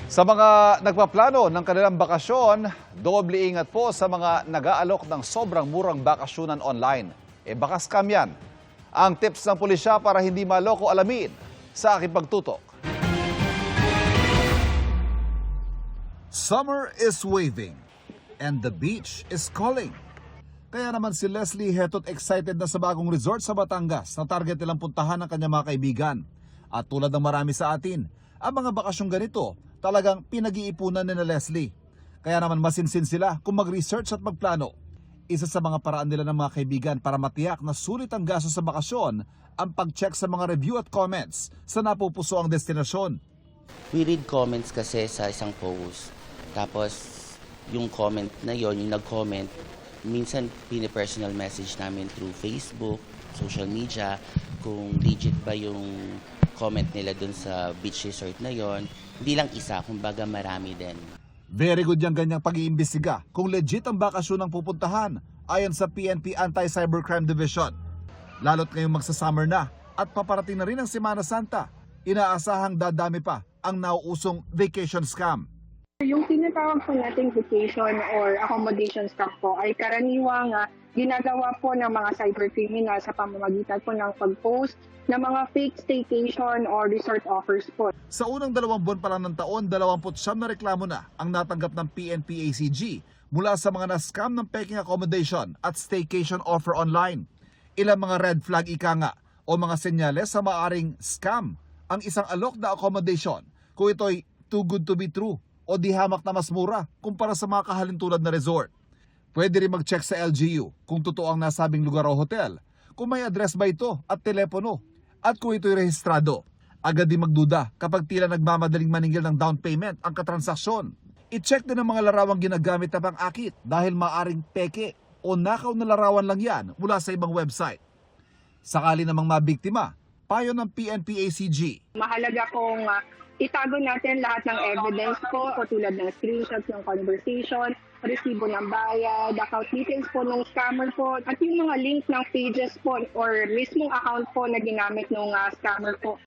Sa mga nagpaplano ng kanilang bakasyon, doble ingat po sa mga nag-aalok ng sobrang murang bakasyonan online. Baka scam yan. Ang tips ng pulisya para hindi maloko, alamin sa aking pagtutok. Summer is waving and the beach is calling. Kaya naman si Leslie heto't excited na sa bagong resort sa Batangas na target nilang puntahan ng kanyang mga kaibigan. At tulad ng marami sa atin, ang mga bakasyong ganito talagang pinag-iipunan ni na Leslie. Kaya naman masinsin sila kung mag-research at magplano. Isa sa mga paraan nila ng mga kaibigan para matiyak na sulit ang gasto sa bakasyon ang pag-check sa mga review at comments sa napupuso ang destinasyon. We read comments kasi sa isang post. Tapos yung comment na yon, yung nag-comment, minsan pini-personal message namin through Facebook, social media, kung legit ba yung comment nila dun sa beach resort na yon. Hindi lang isa, kumbaga marami din. Very good yung ganyang pag-iimbestiga kung legit ang bakasyon ng pupuntahan ayon sa PNP Anti-Cybercrime Division. Lalo't ngayong magsa-summer na at paparating na rin ang Semana Santa, inaasahang dadami pa ang nauusong vacation scam. Yung tinatawag po nating vacation or accommodation scam po ay karaniwang ginagawa po ng mga cybercriminal sa pamamagitan po ng pag-post ng mga fake staycation or resort offers po. Sa unang 2 buwan pa lang ng taon, 29 na reklamo na ang natanggap ng PNP-ACG mula sa mga na-scam ng peking accommodation at staycation offer online. Ilang mga red flag ika nga o mga senyales sa maaring scam ang isang alok na accommodation kung ito'y too good to be true o di hamak na mas mura kumpara sa mga kahalintulad na resort. Pwede rin mag-check sa LGU kung totoo ang nasabing lugar o hotel, kung may address ba ito at telepono, at kung ito'y rehistrado. Agad din magduda kapag tila nagmamadaling maningil ng down payment ang katransaksyon. I-check din ang mga larawang ginagamit na pang-akit dahil maaring peke o nakaw na larawan lang yan mula sa ibang website. Sakali namang mabiktima, payo ng PNP-ACG. Mahalaga pong itago natin lahat ng evidence po, tulad ng screenshots ng conversation, resibo ng bayad, account details po ng scammer po, at yung mga link ng pages po or mismong account po na ginamit ng scammer po.